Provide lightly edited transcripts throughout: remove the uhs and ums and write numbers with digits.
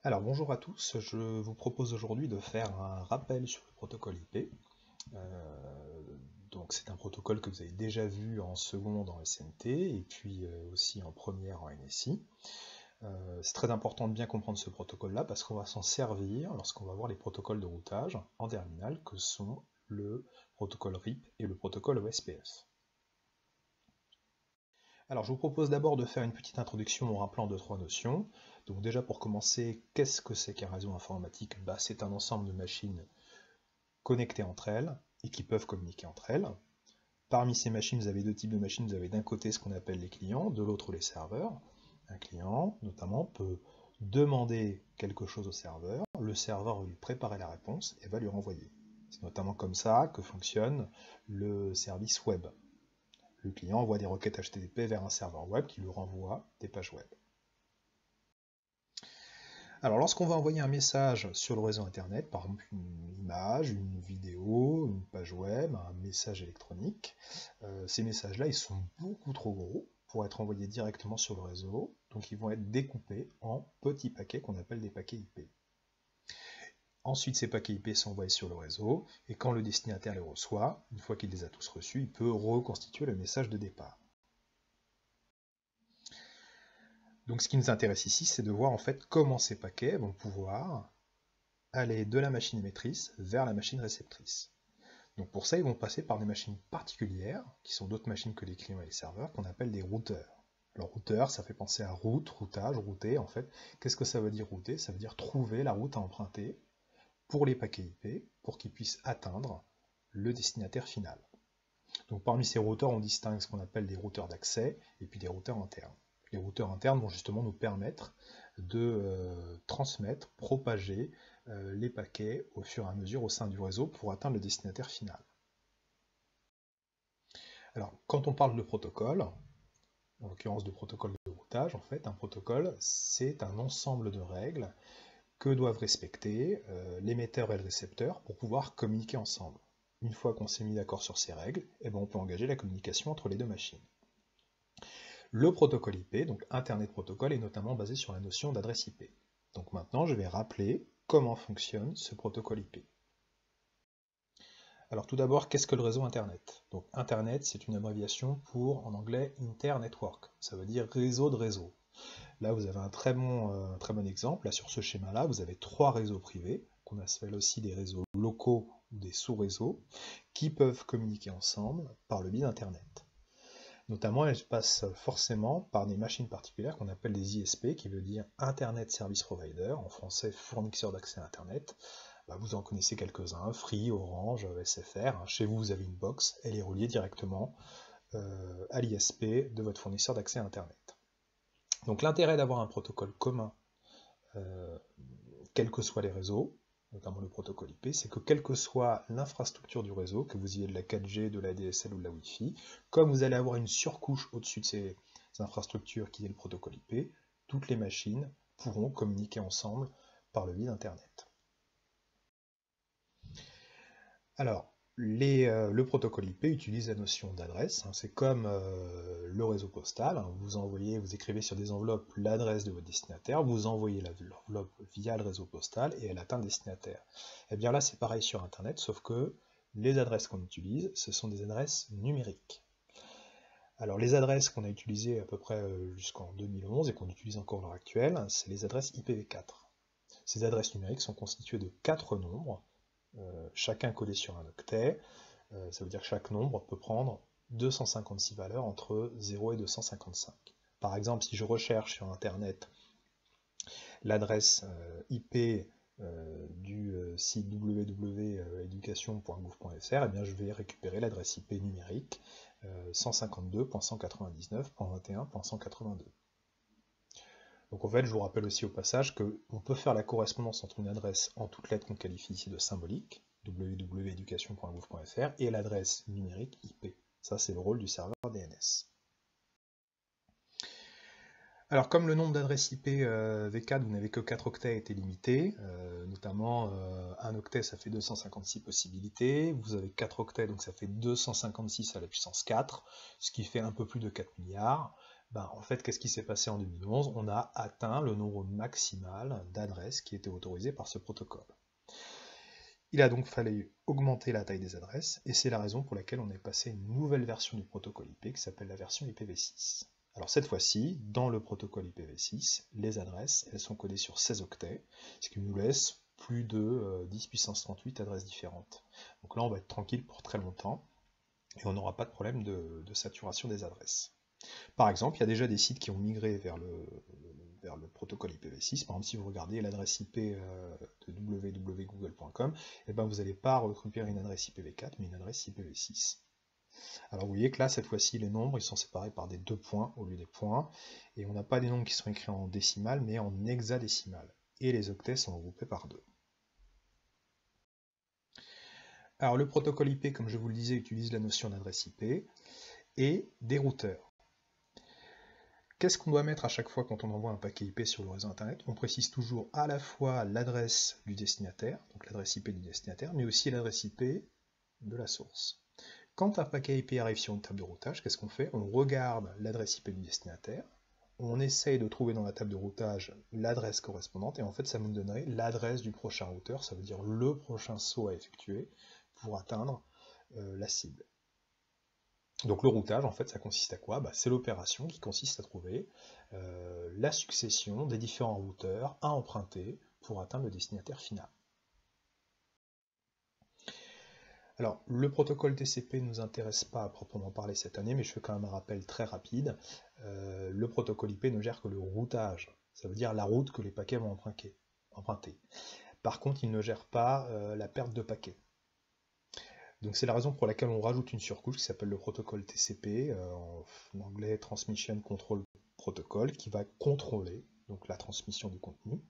Alors bonjour à tous, je vous propose aujourd'hui de faire un rappel sur le protocole IP. Euh, donc c'est un protocole que vous avez déjà vu en seconde en SNT et puis aussi en première en NSI. C'est très important de bien comprendre ce protocole-là parce qu'on va s'en servir lorsqu'on va voir les protocoles de routage en terminale que sont le protocole RIP et le protocole OSPF. Alors je vous propose d'abord de faire une petite introduction en rappelant deux, trois notions. Donc déjà pour commencer, qu'est-ce que c'est qu'un réseau informatique? C'est un ensemble de machines connectées entre elles et qui peuvent communiquer entre elles. Parmi ces machines, vous avez deux types de machines. Vous avez d'un côté ce qu'on appelle les clients, de l'autre les serveurs. Un client, notamment, peut demander quelque chose au serveur. Le serveur va lui préparer la réponse et va lui renvoyer. C'est notamment comme ça que fonctionne le service web. Le client envoie des requêtes HTTP vers un serveur web qui lui renvoie des pages web. Alors lorsqu'on va envoyer un message sur le réseau internet, par exemple une image, une vidéo, une page web, un message électronique, ces messages-là ils sont beaucoup trop gros pour être envoyés directement sur le réseau, donc ils vont être découpés en petits paquets qu'on appelle des paquets IP. Ensuite, ces paquets IP sont envoyés sur le réseau, et quand le destinataire les reçoit, une fois qu'il les a tous reçus, il peut reconstituer le message de départ. Donc ce qui nous intéresse ici, c'est de voir en fait comment ces paquets vont pouvoir aller de la machine émettrice vers la machine réceptrice. Donc pour ça, ils vont passer par des machines particulières, qui sont d'autres machines que les clients et les serveurs, qu'on appelle des routeurs. Alors routeur, ça fait penser à route, routage, router en fait. Qu'est-ce que ça veut dire router? Ça veut dire trouver la route à emprunter pour les paquets IP, pour qu'ils puissent atteindre le destinataire final. Donc parmi ces routeurs, on distingue ce qu'on appelle des routeurs d'accès et puis des routeurs internes. Les routeurs internes vont justement nous permettre de transmettre, propager les paquets au fur et à mesure au sein du réseau pour atteindre le destinataire final. Alors, quand on parle de protocole, en l'occurrence de protocole de routage, en fait, un protocole, c'est un ensemble de règles que doivent respecter l'émetteur et le récepteur pour pouvoir communiquer ensemble. Une fois qu'on s'est mis d'accord sur ces règles, on peut engager la communication entre les deux machines. Le protocole IP, donc Internet Protocol, est notamment basé sur la notion d'adresse IP. Donc maintenant, je vais rappeler comment fonctionne ce protocole IP. Alors tout d'abord, qu'est-ce que le réseau Internet? Donc Internet, c'est une abréviation pour, en anglais, Internetwork. Ça veut dire réseau de réseau. Là, vous avez un très bon exemple. Là, sur ce schéma-là, vous avez trois réseaux privés, qu'on appelle aussi des réseaux locaux ou des sous-réseaux, qui peuvent communiquer ensemble par le biais d'Internet. Notamment, elles passent forcément par des machines particulières qu'on appelle des ISP, qui veut dire Internet Service Provider, en français fournisseur d'accès à Internet. Vous en connaissez quelques-uns, Free, Orange, SFR. Chez vous, vous avez une box, elle est reliée directement à l'ISP de votre fournisseur d'accès à Internet. Donc l'intérêt d'avoir un protocole commun, quels que soient les réseaux, notamment le protocole IP, c'est que quelle que soit l'infrastructure du réseau, que vous ayez de la 4G, de la DSL ou de la Wi-Fi, comme vous allez avoir une surcouche au-dessus de ces infrastructures qui est le protocole IP, toutes les machines pourront communiquer ensemble par le biais d'Internet. Alors, le protocole IP utilise la notion d'adresse. C'est comme le réseau postal. Vous écrivez sur des enveloppes l'adresse de votre destinataire, vous envoyez l'enveloppe via le réseau postal et elle atteint le destinataire. Et bien là, c'est pareil sur Internet, sauf que les adresses qu'on utilise, ce sont des adresses numériques. Alors, les adresses qu'on a utilisées à peu près jusqu'en 2011 et qu'on utilise encore à l'heure actuelle, c'est les adresses IPv4. Ces adresses numériques sont constituées de 4 nombres, chacun collé sur un octet. Ça veut dire que chaque nombre peut prendre 256 valeurs entre 0 et 255. Par exemple, si je recherche sur Internet l'adresse IP du site www.education.gouv.fr, je vais récupérer l'adresse IP numérique 152.199.21.182. Donc en fait, je vous rappelle aussi au passage qu'on peut faire la correspondance entre une adresse en toutes lettres qu'on qualifie ici de symbolique, www.education.gouv.fr, et l'adresse numérique IP. Ça, c'est le rôle du serveur DNS. Alors comme le nombre d'adresses IP V4, vous n'avez que 4 octets, est limité, notamment un octet ça fait 256 possibilités, vous avez 4 octets donc ça fait 256 à la puissance 4, ce qui fait un peu plus de 4 milliards. En fait, qu'est-ce qui s'est passé en 2011? On a atteint le nombre maximal d'adresses qui étaient autorisées par ce protocole. Il a donc fallu augmenter la taille des adresses, et c'est la raison pour laquelle on est passé à une nouvelle version du protocole IP qui s'appelle la version IPv6. Alors cette fois-ci, dans le protocole IPv6, les adresses, elles sont codées sur 16 octets, ce qui nous laisse plus de 10 puissance 38 adresses différentes. Donc là, on va être tranquille pour très longtemps, et on n'aura pas de problème de saturation des adresses. Par exemple, il y a déjà des sites qui ont migré vers le protocole IPv6. Par exemple, si vous regardez l'adresse IP de www.google.com, vous n'allez pas récupérer une adresse IPv4, mais une adresse IPv6. Alors vous voyez que là, cette fois-ci, les nombres ils sont séparés par des 2 points au lieu des points, et on n'a pas des nombres qui sont écrits en décimales, mais en hexadécimales. Et les octets sont regroupés par 2. Alors le protocole IP, comme je vous le disais, utilise la notion d'adresse IP et des routeurs. Qu'est-ce qu'on doit mettre à chaque fois quand on envoie un paquet IP sur le réseau Internet? On précise toujours à la fois l'adresse du destinataire, donc l'adresse IP du destinataire, mais aussi l'adresse IP de la source. Quand un paquet IP arrive sur une table de routage, qu'est-ce qu'on fait? On regarde l'adresse IP du destinataire, on essaye de trouver dans la table de routage l'adresse correspondante, et en fait ça nous donnerait l'adresse du prochain routeur, ça veut dire le prochain saut à effectuer pour atteindre la cible. Donc le routage, en fait, ça consiste à quoi? C'est l'opération qui consiste à trouver la succession des différents routeurs à emprunter pour atteindre le destinataire final. Alors, le protocole TCP ne nous intéresse pas à proprement parler cette année, mais je fais quand même un rappel très rapide. Le protocole IP ne gère que le routage, ça veut dire la route que les paquets vont emprunter. Par contre, il ne gère pas la perte de paquets. Donc c'est la raison pour laquelle on rajoute une surcouche qui s'appelle le protocole TCP, en anglais Transmission Control Protocol, qui va contrôler donc la transmission du contenu,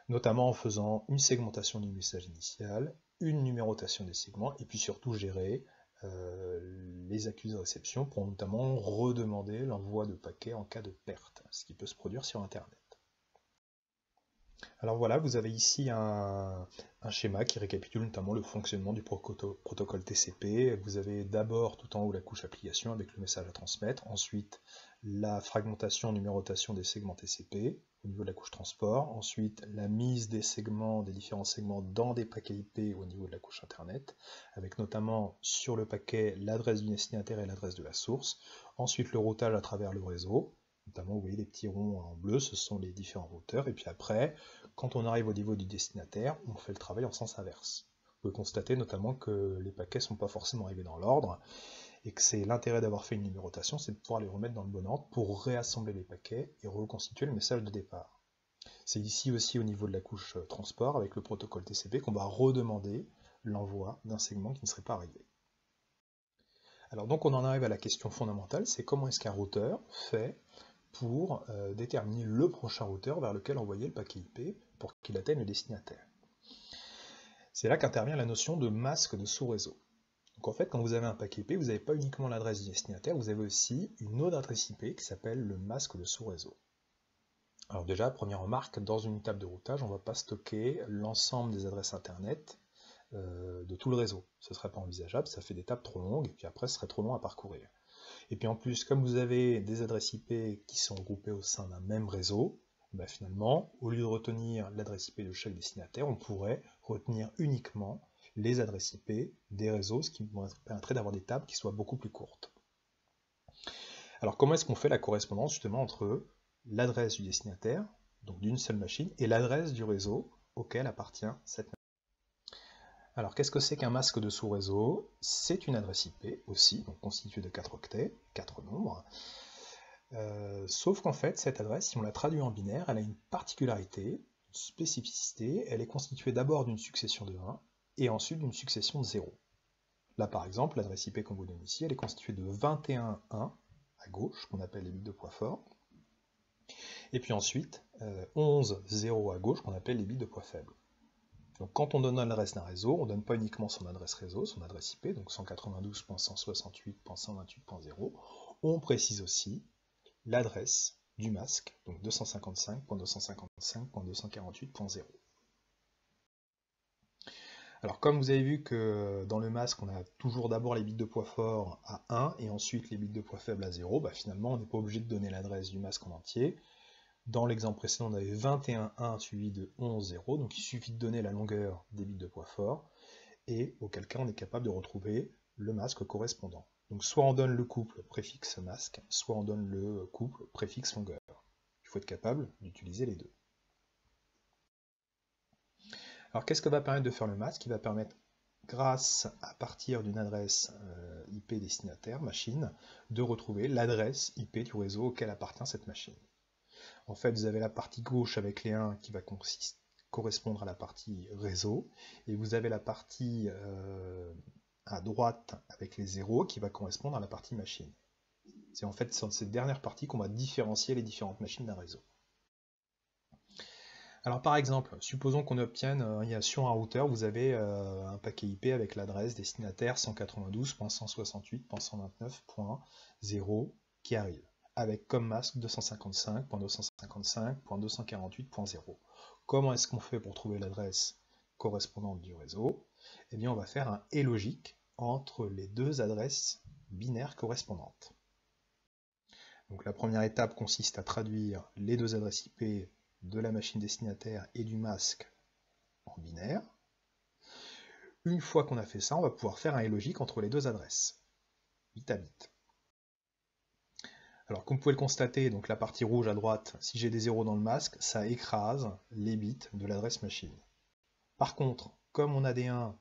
notamment en faisant une segmentation du message initial, une numérotation des segments, et puis surtout gérer les accusés de réception pour notamment redemander l'envoi de paquets en cas de perte, ce qui peut se produire sur Internet. Alors voilà, vous avez ici un schéma qui récapitule notamment le fonctionnement du protocole TCP. Vous avez d'abord tout en haut la couche application avec le message à transmettre, ensuite la fragmentation, numérotation des segments TCP au niveau de la couche transport, ensuite la mise des différents segments dans des paquets IP au niveau de la couche Internet, avec notamment sur le paquet l'adresse du destinataire et l'adresse de la source, ensuite le routage à travers le réseau, notamment vous voyez les petits ronds en bleu, ce sont les différents routeurs, et puis après, quand on arrive au niveau du destinataire, on fait le travail en sens inverse. Vous pouvez constater notamment que les paquets ne sont pas forcément arrivés dans l'ordre, et que c'est l'intérêt d'avoir fait une numérotation, c'est de pouvoir les remettre dans le bon ordre pour réassembler les paquets et reconstituer le message de départ. C'est ici aussi au niveau de la couche transport, avec le protocole TCP, qu'on va redemander l'envoi d'un segment qui ne serait pas arrivé. Alors donc on en arrive à la question fondamentale, c'est comment est-ce qu'un routeur fait pour déterminer le prochain routeur vers lequel envoyer le paquet IP pour qu'il atteigne le destinataire. C'est là qu'intervient la notion de masque de sous-réseau. Donc en fait, quand vous avez un paquet IP, vous n'avez pas uniquement l'adresse du destinataire, vous avez aussi une autre adresse IP qui s'appelle le masque de sous-réseau. Alors déjà, première remarque, dans une table de routage, on ne va pas stocker l'ensemble des adresses Internet de tout le réseau. Ce ne serait pas envisageable, ça fait des tables trop longues, et puis après, ce serait trop long à parcourir. Et puis en plus, comme vous avez des adresses IP qui sont regroupées au sein d'un même réseau, finalement, au lieu de retenir l'adresse IP de chaque destinataire, on pourrait retenir uniquement les adresses IP des réseaux, ce qui permettrait d'avoir des tables qui soient beaucoup plus courtes. Alors comment est-ce qu'on fait la correspondance justement entre l'adresse du destinataire, donc d'une seule machine, et l'adresse du réseau auquel appartient cette machine? Alors, qu'est-ce que c'est qu'un masque de sous-réseau? C'est une adresse IP aussi, donc constituée de 4 octets, 4 nombres. Sauf qu'en fait, cette adresse, si on la traduit en binaire, elle a une particularité, une spécificité. Elle est constituée d'abord d'une succession de 1 et ensuite d'une succession de 0. Là, par exemple, l'adresse IP qu'on vous donne ici, elle est constituée de 21 1 à gauche, qu'on appelle les bits de poids fort, et puis ensuite 11 0 à gauche, qu'on appelle les bits de poids faible. Donc quand on donne l'adresse d'un réseau, on ne donne pas uniquement son adresse réseau, son adresse IP, donc 192.168.128.0, on précise aussi l'adresse du masque, donc 255.255.248.0. Alors comme vous avez vu que dans le masque, on a toujours d'abord les bits de poids fort à 1 et ensuite les bits de poids faible à 0, bah finalement on n'est pas obligé de donner l'adresse du masque en entier. Dans l'exemple précédent, on avait 21 1 suivi de 11 0, donc il suffit de donner la longueur des bits de poids fort, et auquel cas on est capable de retrouver le masque correspondant. Donc soit on donne le couple préfixe masque, soit on donne le couple préfixe longueur. Il faut être capable d'utiliser les deux. Alors qu'est-ce que va permettre de faire le masque? Il va permettre, grâce à partir d'une adresse IP destinataire, machine, de retrouver l'adresse IP du réseau auquel appartient cette machine. En fait, vous avez la partie gauche avec les 1 qui va correspondre à la partie réseau, et vous avez la partie à droite avec les 0 qui va correspondre à la partie machine. C'est en fait sur cette dernière partie qu'on va différencier les différentes machines d'un réseau. Alors par exemple, supposons qu'on obtienne, sur un routeur, vous avez un paquet IP avec l'adresse destinataire 192.168.129.0 qui arrive, avec comme masque 255.255.248.0. Comment est-ce qu'on fait pour trouver l'adresse correspondante du réseau? Eh bien on va faire un et logique entre les deux adresses binaires correspondantes. Donc la première étape consiste à traduire les deux adresses IP de la machine destinataire et du masque en binaire. Une fois qu'on a fait ça, on va pouvoir faire un et logique entre les deux adresses, bit à bit. Alors comme vous pouvez le constater, donc la partie rouge à droite, si j'ai des zéros dans le masque, ça écrase les bits de l'adresse machine. Par contre, comme on a des 1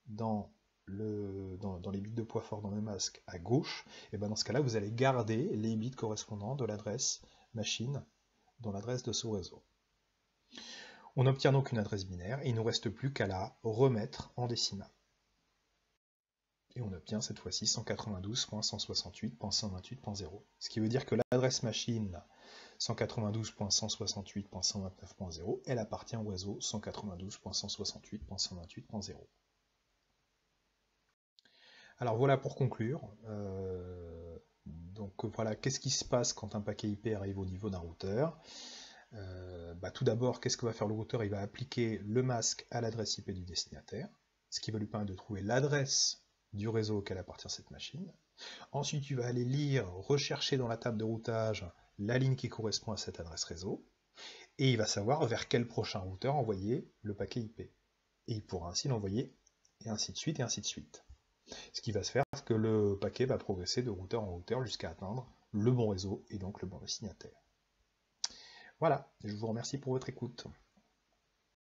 dans les bits de poids fort dans le masque à gauche, et ben dans ce cas-là, vous allez garder les bits correspondants de l'adresse machine dans l'adresse de ce réseau. On obtient donc une adresse binaire et il ne nous reste plus qu'à la remettre en décimale. Et on obtient cette fois-ci 192.168.128.0. Ce qui veut dire que l'adresse machine 192.168.129.0, elle appartient au réseau 192.168.128.0. Alors voilà pour conclure. Donc voilà, qu'est-ce qui se passe quand un paquet IP arrive au niveau d'un routeur? Tout d'abord, qu'est-ce que va faire le routeur? Il va appliquer le masque à l'adresse IP du destinataire, ce qui va lui permettre de trouver l'adresse du réseau auquel appartient cette machine. Ensuite, il va aller lire, rechercher dans la table de routage la ligne qui correspond à cette adresse réseau, et il va savoir vers quel prochain routeur envoyer le paquet IP. Et il pourra ainsi l'envoyer, et ainsi de suite, et ainsi de suite. Ce qui va se faire, c'est que le paquet va progresser de routeur en routeur jusqu'à atteindre le bon réseau, et donc le bon destinataire. Voilà, je vous remercie pour votre écoute.